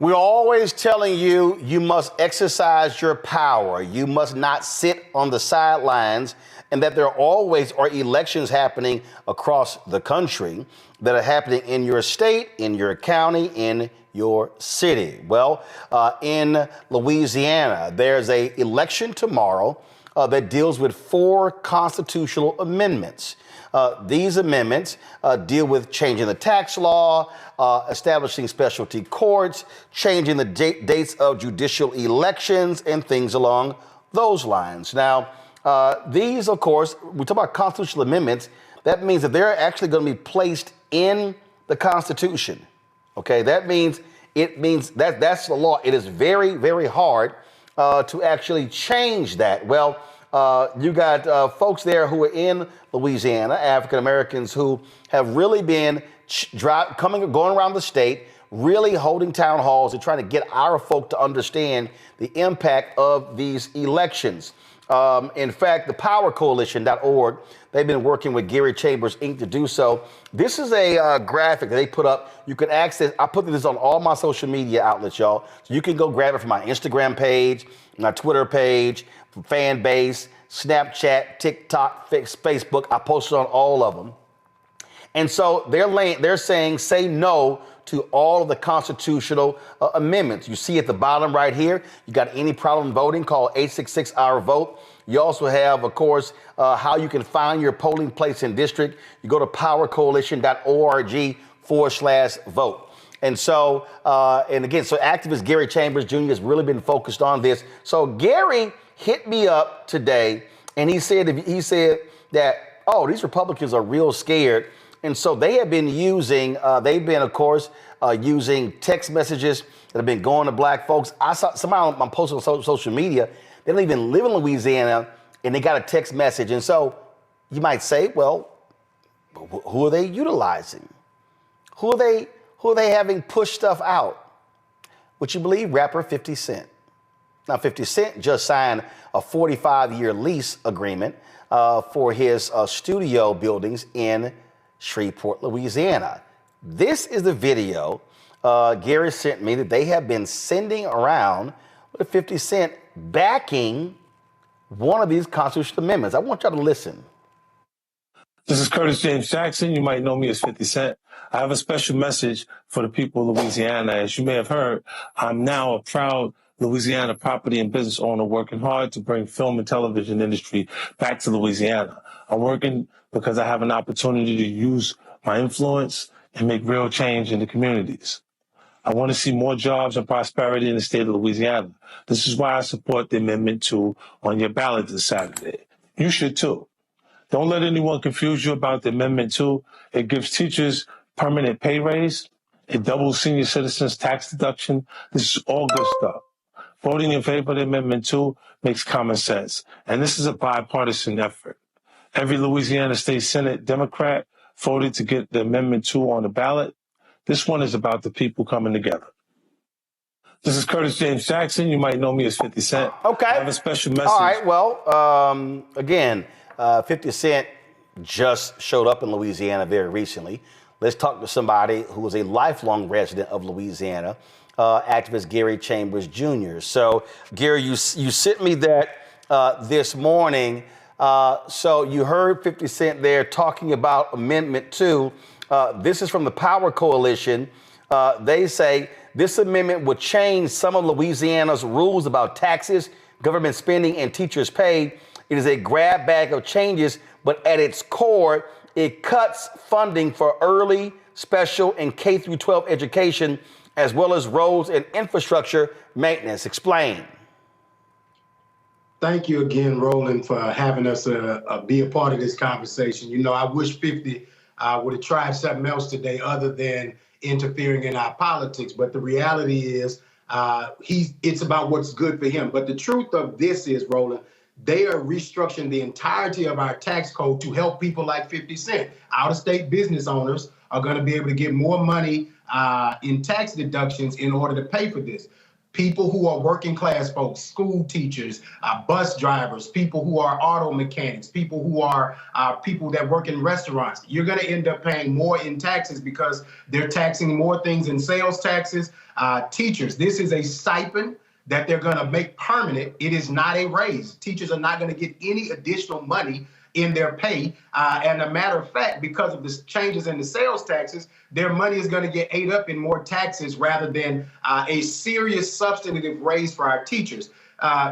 We're always telling you, you must exercise your power. You must not sit on the sidelines, and that there always are elections happening across the country that are happening in your state, in your county, in your city. Well, in Louisiana, there's an election tomorrow that deals with 4 constitutional amendments. These amendments deal with changing the tax law, establishing specialty courts, changing the dates of judicial elections, and things along those lines. Now, these, of course, we talk about constitutional amendments. That means that they're actually going to be placed in the Constitution. Okay, that means that's the law. It is very, very hard to actually change that. Well, you got folks there who are in Louisiana, African Americans, who have really been going around the state, really holding town halls and trying to get our folk to understand the impact of these elections. In fact, the powercoalition.org, they've been working with Gary Chambers, Inc. to do so. This is a graphic that they put up. You can access. I put this on all my social media outlets, y'all. So you can go grab it from my Instagram page, my Twitter page, fan base, Snapchat, TikTok, Facebook. I posted on all of them. And so they're saying, say no to all of the constitutional amendments. You see at the bottom right here, you got any problem voting, call 866-OUR-VOTE. You also have, of course, how you can find your polling place and district. You go to powercoalition.org/vote. And so, and again, so activist Gary Chambers Jr. has really been focused on this. So Gary hit me up today, and he said that, oh, these Republicans are real scared. And so they have been using, of course, using text messages that have been going to black folks. I saw somebody on posting on social media, they don't even live in Louisiana, and they got a text message. And so you might say, well, who are they utilizing? Who are they having push stuff out? Would you believe rapper 50 Cent? Now, 50 Cent just signed a 45-year lease agreement for his studio buildings in Shreveport, Louisiana. This is the video Gary sent me that they have been sending around with 50 Cent backing one of these constitutional amendments. I want y'all to listen. This is Curtis James Jackson. You might know me as 50 Cent. I have a special message for the people of Louisiana. As you may have heard, I'm now a proud Louisiana property and business owner working hard to bring film and television industry back to Louisiana. I'm working because I have an opportunity to use my influence and make real change in the communities. I want to see more jobs and prosperity in the state of Louisiana. This is why I support the Amendment 2 on your ballot this Saturday. You should too. Don't let anyone confuse you about the Amendment 2. It gives teachers permanent pay raise. It doubles senior citizens tax deduction. This is all good stuff. Voting in favor of the Amendment 2 makes common sense. And this is a bipartisan effort. Every Louisiana State Senate Democrat voted to get the Amendment 2 on the ballot. This one is about the people coming together. This is Curtis James Jackson. You might know me as 50 Cent. Okay. I have a special message. All right. Well, again, 50 Cent just showed up in Louisiana very recently. Let's talk to somebody who was a lifelong resident of Louisiana, activist Gary Chambers Jr. So, Gary, you sent me that this morning. So you heard 50 Cent there talking about Amendment 2. This is from the Power Coalition. They say this amendment would change some of Louisiana's rules about taxes, government spending, and teachers' pay. It is a grab bag of changes, but at its core, it cuts funding for early, special, and K-12 education, as well as roads and infrastructure maintenance. Explain. Thank you again, Roland, for having us be a part of this conversation. You know, I wish 50 would have tried something else today other than interfering in our politics. But the reality is it's about what's good for him. But the truth of this is, Roland, they are restructuring the entirety of our tax code to help people like 50 Cent. Out-of-state business owners are going to be able to get more money in tax deductions in order to pay for this. people who are working class folks, school teachers, bus drivers, people who are auto mechanics, people who are people that work in restaurants. You're going to end up paying more in taxes because they're taxing more things in sales taxes. Teachers, this is a stipend that they're going to make permanent. It is not a raise. Teachers are not going to get any additional money in their pay. And a matter of fact, because of the changes in the sales taxes, their money is going to get ate up in more taxes rather than a serious substantive raise for our teachers.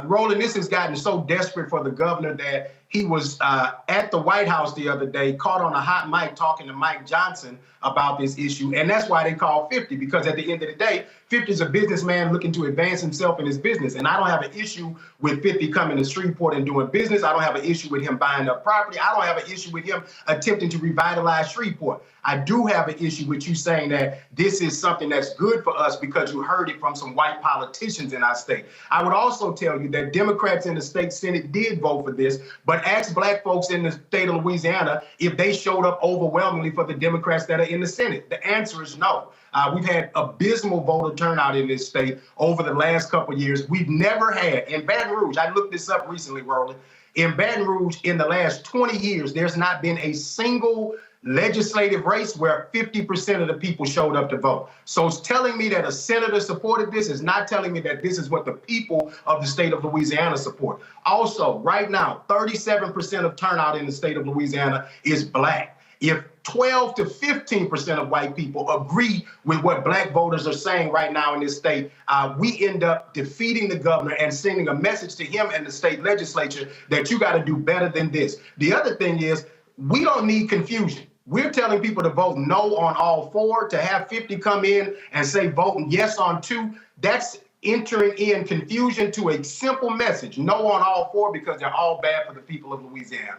Roland, this has gotten so desperate for the governor that he was at the White House the other day, caught on a hot mic talking to Mike Johnson about this issue. And that's why they call 50, because at the end of the day, 50 is a businessman looking to advance himself in his business. And I don't have an issue with 50 coming to Shreveport and doing business. I don't have an issue with him buying up property. I don't have an issue with him attempting to revitalize Shreveport. I do have an issue with you saying that this is something that's good for us because you heard it from some white politicians in our state. I would also tell you that Democrats in the state Senate did vote for this, but ask black folks in the state of Louisiana if they showed up overwhelmingly for the Democrats that are in the Senate. The answer is no. We've had abysmal voter turnout in this state over the last couple of years. We've never had, in Baton Rouge, I looked this up recently, Roland, in Baton Rouge in the last 20 years, there's not been a single legislative race where 50% of the people showed up to vote. So it's telling me that a senator supported this is not telling me that this is what the people of the state of Louisiana support. Also, right now, 37% of turnout in the state of Louisiana is black. If 12 to 15% of white people agree with what black voters are saying right now in this state, we end up defeating the governor and sending a message to him and the state legislature that you got to do better than this. The other thing is, we don't need confusion. We're telling people to vote no on all four. To have 50 come in and say voting yes on two, that's entering in confusion to a simple message, no on all four, because they're all bad for the people of Louisiana.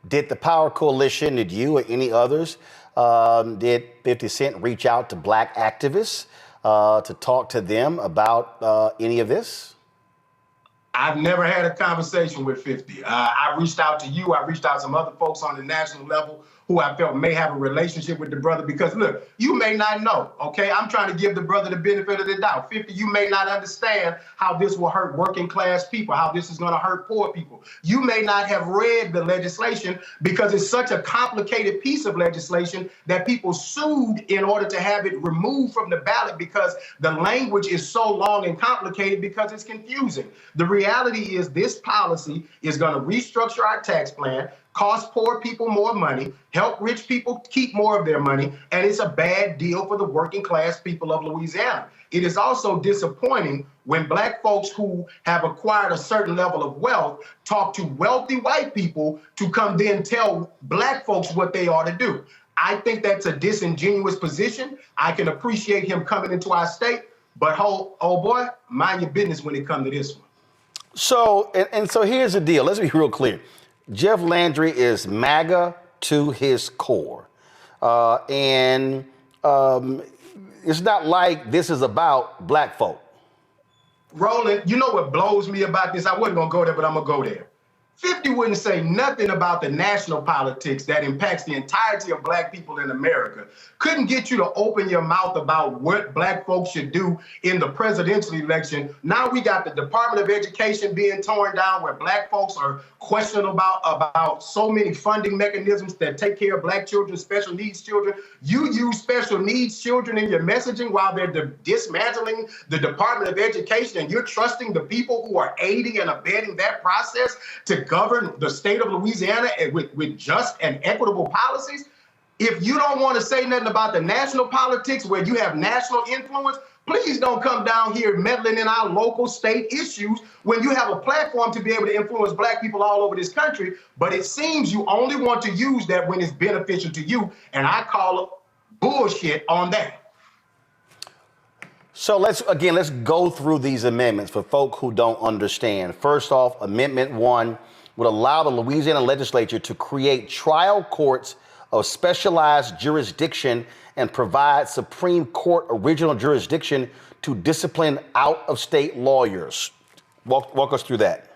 Did the Power Coalition, did you or any others, did 50 Cent reach out to black activists to talk to them about any of this? I've never had a conversation with 50. I reached out to you. I reached out to some other folks on the national level who I felt may have a relationship with the brother, because look, you may not know, okay? I'm trying to give the brother the benefit of the doubt. 50, you may not understand how this will hurt working class people, how this is gonna hurt poor people. You may not have read the legislation because it's such a complicated piece of legislation that people sued in order to have it removed from the ballot because the language is so long and complicated because it's confusing. The reality is this policy is gonna restructure our tax plan, cost poor people more money, help rich people keep more of their money, and it's a bad deal for the working class people of Louisiana. It is also disappointing when black folks who have acquired a certain level of wealth talk to wealthy white people to come then tell black folks what they ought to do. I think that's a disingenuous position. I can appreciate him coming into our state, but oh boy, mind your business when it comes to this one. So, and so here's the deal. Let's be real clear. Jeff Landry is MAGA to his core. And it's not like this is about black folk. Roland, you know what blows me about this? I wasn't going to go there, but I'm going to go there. 50 wouldn't say nothing about the national politics that impacts the entirety of black people in America. Couldn't get you to open your mouth about what black folks should do in the presidential election. Now we got the Department of Education being torn down, where black folks are questioning about so many funding mechanisms that take care of black children, special needs children. You use special needs children in your messaging while they're dismantling the Department of Education, and you're trusting the people who are aiding and abetting that process to govern the state of Louisiana with just and equitable policies. If you don't want to say nothing about the national politics where you have national influence, please don't come down here meddling in our local state issues when you have a platform to be able to influence black people all over this country. But it seems you only want to use that when it's beneficial to you, and I call bullshit on that. So let's go through these amendments for folk who don't understand. First off, Amendment 1 would allow the Louisiana legislature to create trial courts of specialized jurisdiction and provide Supreme Court original jurisdiction to discipline out-of-state lawyers. Walk us through that.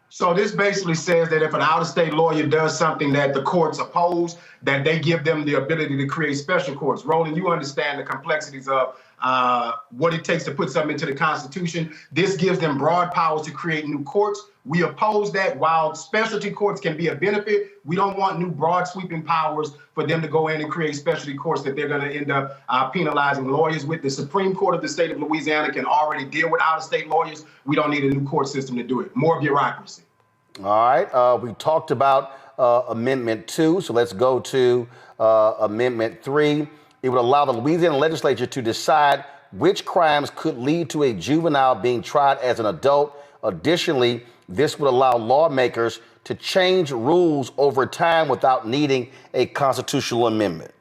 So this basically says that if an out-of-state lawyer does something that the courts oppose, that they give them the ability to create special courts. Roland, you understand the complexities of what it takes to put something into the Constitution. This gives them broad powers to create new courts. We oppose that. While specialty courts can be a benefit, we don't want new broad sweeping powers for them to go in and create specialty courts that they're going to end up penalizing lawyers with. The Supreme Court of the state of Louisiana can already deal with out-of-state lawyers. We don't need a new court system to do it. More bureaucracy. All right. We talked about Amendment 2, so let's go to Amendment 3. It would allow the Louisiana legislature to decide which crimes could lead to a juvenile being tried as an adult. Additionally, this would allow lawmakers to change rules over time without needing a constitutional amendment.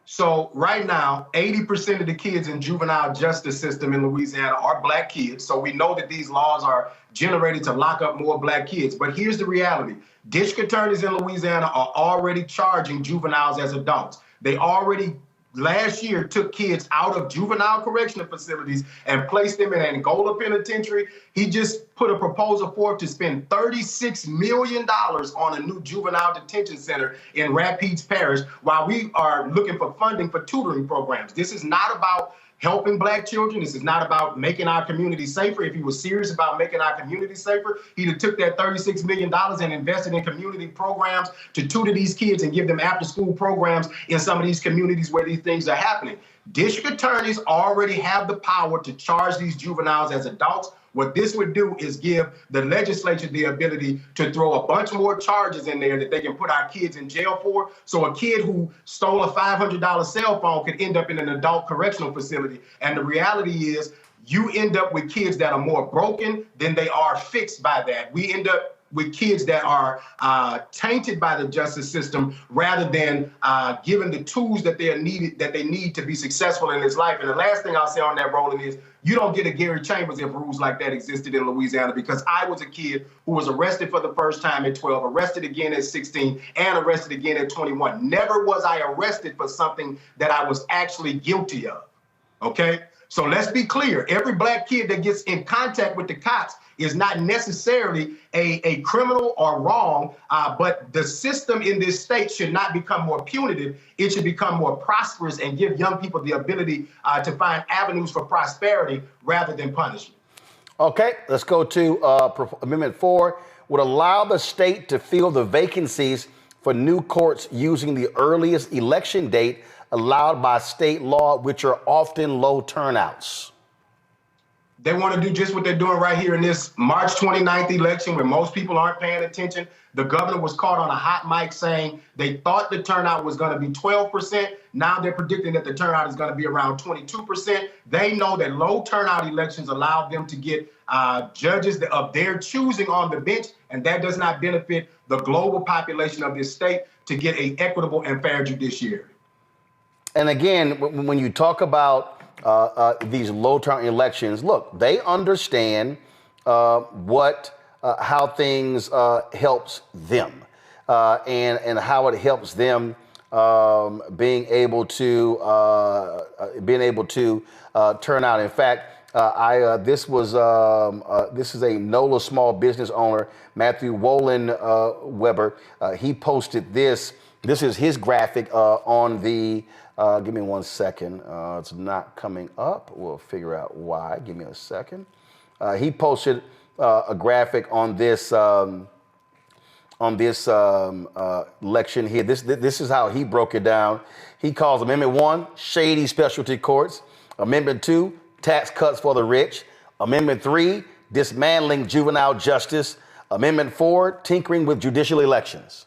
So right now, 80% of the kids in juvenile justice system in Louisiana are black kids. So we know that these laws are generated to lock up more black kids. But here's the reality. District attorneys in Louisiana are already charging juveniles as adults. They already last year took kids out of juvenile correctional facilities and placed them in Angola Penitentiary. He just put a proposal forth to spend $36 million on a new juvenile detention center in Rapides Parish while we are looking for funding for tutoring programs. This is not about helping black children. This is not about making our community safer. If he was serious about making our community safer, he'd have took that $36 million and invested in community programs to tutor these kids and give them after-school programs in some of these communities where these things are happening. District attorneys already have the power to charge these juveniles as adults. What this would do is give the legislature the ability to throw a bunch more charges in there that they can put our kids in jail for. So a kid who stole a $500 cell phone could end up in an adult correctional facility. And the reality is you end up with kids that are more broken than they are fixed by that. We end up with kids that are tainted by the justice system rather than given the tools that they need to be successful in this life. And the last thing I'll say on that, Roland, is you don't get a Gary Chambers if rules like that existed in Louisiana, because I was a kid who was arrested for the first time at 12, arrested again at 16, and arrested again at 21. Never was I arrested for something that I was actually guilty of, okay? So let's be clear. Every black kid that gets in contact with the cops is not necessarily a criminal or wrong, but the system in this state should not become more punitive. It should become more prosperous and give young people the ability to find avenues for prosperity rather than punishment. Okay, let's go to Amendment 4. Would allow the state to fill the vacancies for new courts using the earliest election date allowed by state law, which are often low turnouts. They want to do just what they're doing right here in this March 29th election where most people aren't paying attention. The governor was caught on a hot mic saying they thought the turnout was going to be 12%. Now they're predicting that the turnout is going to be around 22%. They know that low turnout elections allow them to get judges of their choosing on the bench, and that does not benefit the global population of this state to get an equitable and fair judiciary. And again, when you talk about these low turnout elections, look, they understand how things helps them and how it helps them being able to turn out. In fact, this is a NOLA small business owner, Matthew Roland Weber. He posted this. This is his graphic on the. Give me 1 second. It's not coming up. We'll figure out why. Give me a second. He posted a graphic on this election here. This is how he broke it down. He calls Amendment 1 shady specialty courts. Amendment 2 tax cuts for the rich. Amendment 3 dismantling juvenile justice. Amendment 4 tinkering with judicial elections.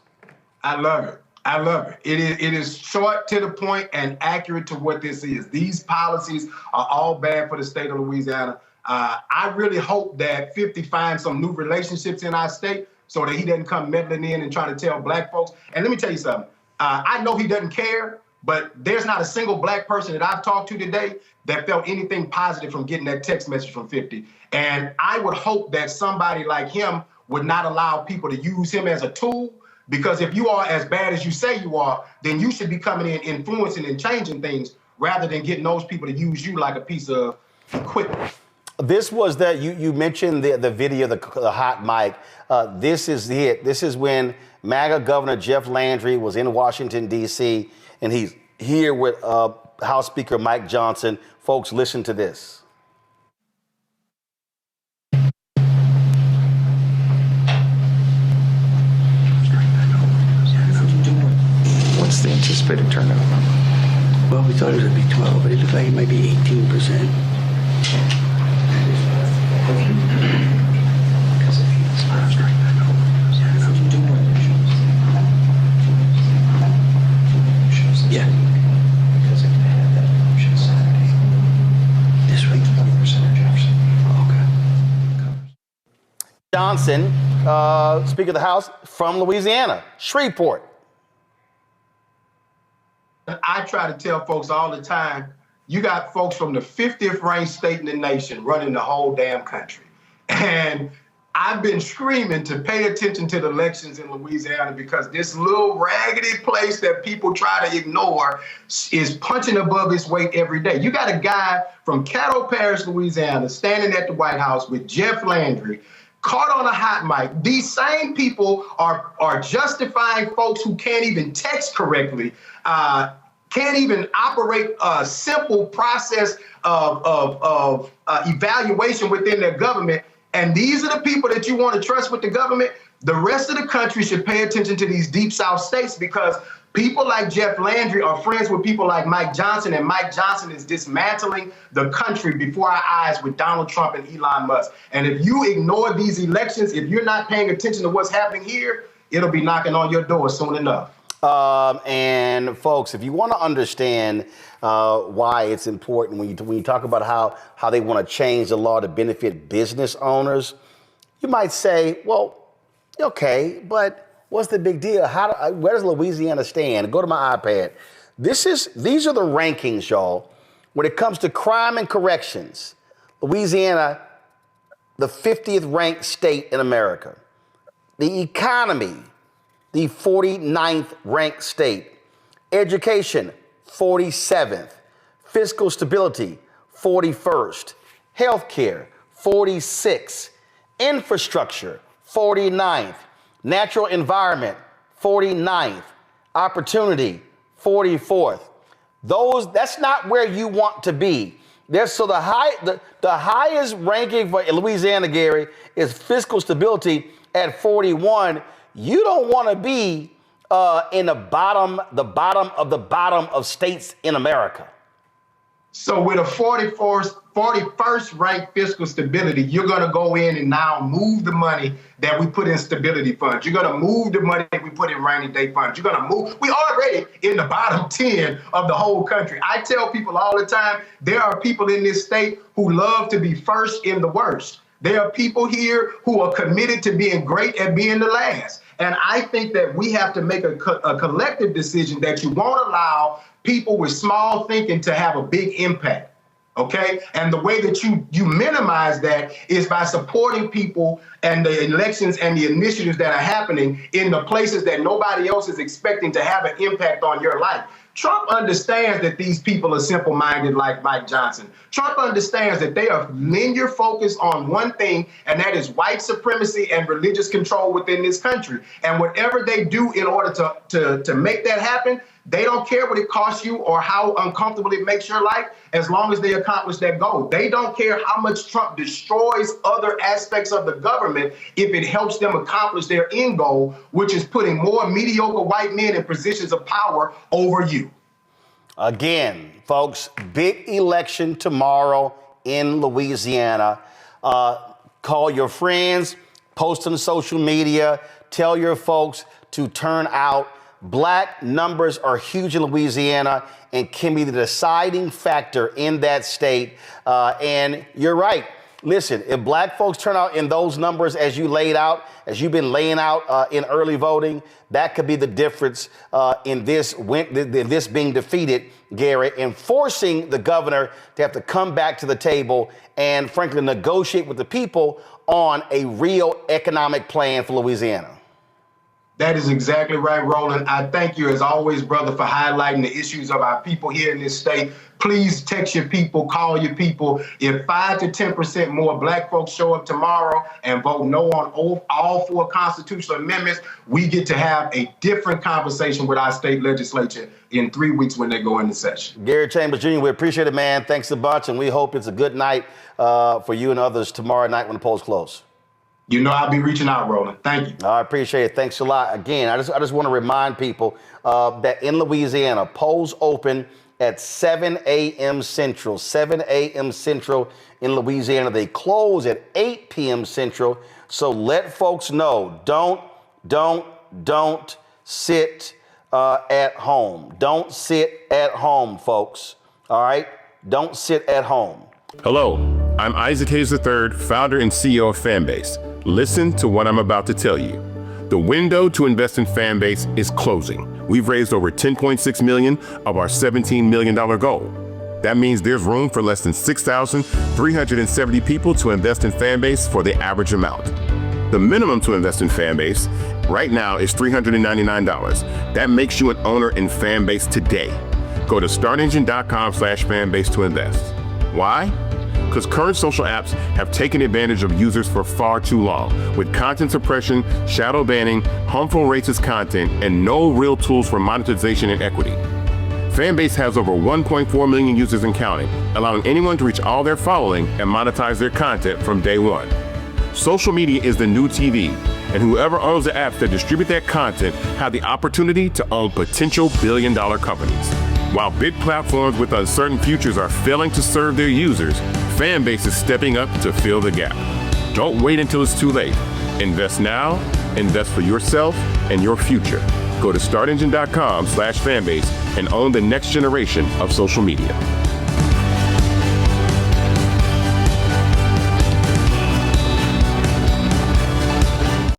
I love it. I love it. It is short, to the point, and accurate to what this is. These policies are all bad for the state of Louisiana. I really hope that 50 finds some new relationships in our state so that he doesn't come meddling in and trying to tell black folks. And let me tell you something. I know he doesn't care, but there's not a single black person that I've talked to today that felt anything positive from getting that text message from 50. And I would hope that somebody like him would not allow people to use him as a tool. Because if you are as bad as you say you are, then you should be coming in, influencing and changing things rather than getting those people to use you like a piece of equipment. This was that you mentioned the video, the hot mic. This is it. This is when MAGA Governor Jeff Landry was in Washington, D.C., and he's here with House Speaker Mike Johnson. Folks, listen to this. What's the anticipated turnout? Well, we thought it would be 12, but it looked like it might be 18%. Yeah. This week, 20% of Jefferson. Okay. Johnson, Speaker of the House from Louisiana, Shreveport. I try to tell folks all the time, you got folks from the 50th ranked state in the nation running the whole damn country. And I've been screaming to pay attention to the elections in Louisiana because this little raggedy place that people try to ignore is punching above its weight every day. You got a guy from Caddo Parish, Louisiana, standing at the White House with Jeff Landry, caught on a hot mic. These same people are justifying folks who can't even text correctly, can't even operate a simple process of evaluation within their government. And these are the people that you want to trust with the government. The rest of the country should pay attention to these deep South states because people like Jeff Landry are friends with people like Mike Johnson, and Mike Johnson is dismantling the country before our eyes with Donald Trump and Elon Musk. And if you ignore these elections, if you're not paying attention to what's happening here, it'll be knocking on your door soon enough. And folks, if you want to understand why it's important when you talk about how they want to change the law to benefit business owners, you might say, well, okay, but what's the big deal? Where does Louisiana stand? Go to my iPad. These are the rankings, y'all. When it comes to crime and corrections, Louisiana, the 50th ranked state in America. The economy, the 49th ranked state. Education, 47th. Fiscal stability, 41st. Healthcare, 46th. Infrastructure, 49th. Natural environment, 49th. Opportunity, 44th. That's not where you want to be. The highest ranking for Louisiana, Gary, is fiscal stability at 41. You don't want to be in the bottom of states in America. So with a 41st ranked fiscal stability, you're going to go in and now move the money that we put in stability funds. You're going to move the money that we put in rainy day funds. You're going to move. We already in the bottom 10 of the whole country. I tell people all the time, there are people in this state who love to be first in the worst. There are people here who are committed to being great at being the last. And I think that we have to make a collective decision that you won't allow people with small thinking to have a big impact. Okay. And the way that you minimize that is by supporting people and the elections and the initiatives that are happening in the places that nobody else is expecting to have an impact on your life. Trump understands that these people are simple-minded like Mike Johnson. Trump understands that they are linear focused on one thing, and that is white supremacy and religious control within this country. And whatever they do in order to make that happen, they don't care what it costs you or how uncomfortable it makes your life, as long as they accomplish that goal. They don't care how much Trump destroys other aspects of the government if it helps them accomplish their end goal, which is putting more mediocre white men in positions of power over you. Again, folks, big election tomorrow in Louisiana. Call your friends, post on social media, tell your folks to turn out. Black numbers are huge in Louisiana and can be the deciding factor in that state. And you're right. Listen, if black folks turn out in those numbers as you laid out, as you've been laying out in early voting, that could be the difference in this being defeated, Gary, and forcing the governor to have to come back to the table and, frankly, negotiate with the people on a real economic plan for Louisiana. That is exactly right, Roland. I thank you, as always, brother, for highlighting the issues of our people here in this state. Please text your people, call your people. If 5 to 10% more black folks show up tomorrow and vote no on all 4 constitutional amendments, we get to have a different conversation with our state legislature in 3 weeks when they go into session. Gary Chambers Jr., we appreciate it, man. Thanks a bunch, and we hope it's a good night for you and others tomorrow night when the polls close. You know I'll be reaching out, Roland. Thank you. I appreciate it. Thanks a lot. Again, I just want to remind people that in Louisiana, polls open at 7 a.m. Central. 7 a.m. Central in Louisiana. They close at 8 p.m. Central. So let folks know, don't sit at home. Don't sit at home, folks. All right? Don't sit at home. Hello, I'm Isaac Hayes III, founder and CEO of Fanbase. Listen to what I'm about to tell you. The window to invest in Fanbase is closing. We've raised over $10.6 million of our $17 million goal. That means there's room for less than 6,370 people to invest in Fanbase for the average amount. The minimum to invest in Fanbase right now is $399. That makes you an owner in Fanbase today. Go to startengine.com/fanbase to invest. Why? Because current social apps have taken advantage of users for far too long, with content suppression, shadow banning, harmful racist content, and no real tools for monetization and equity. Fanbase has over 1.4 million users and counting, allowing anyone to reach all their following and monetize their content from day one. Social media is the new TV, and whoever owns the apps that distribute that content have the opportunity to own potential billion-dollar companies. While big platforms with uncertain futures are failing to serve their users, Fanbase is stepping up to fill the gap. Don't wait until it's too late. Invest now, invest for yourself and your future. Go to startengine.com/fanbase and own the next generation of social media.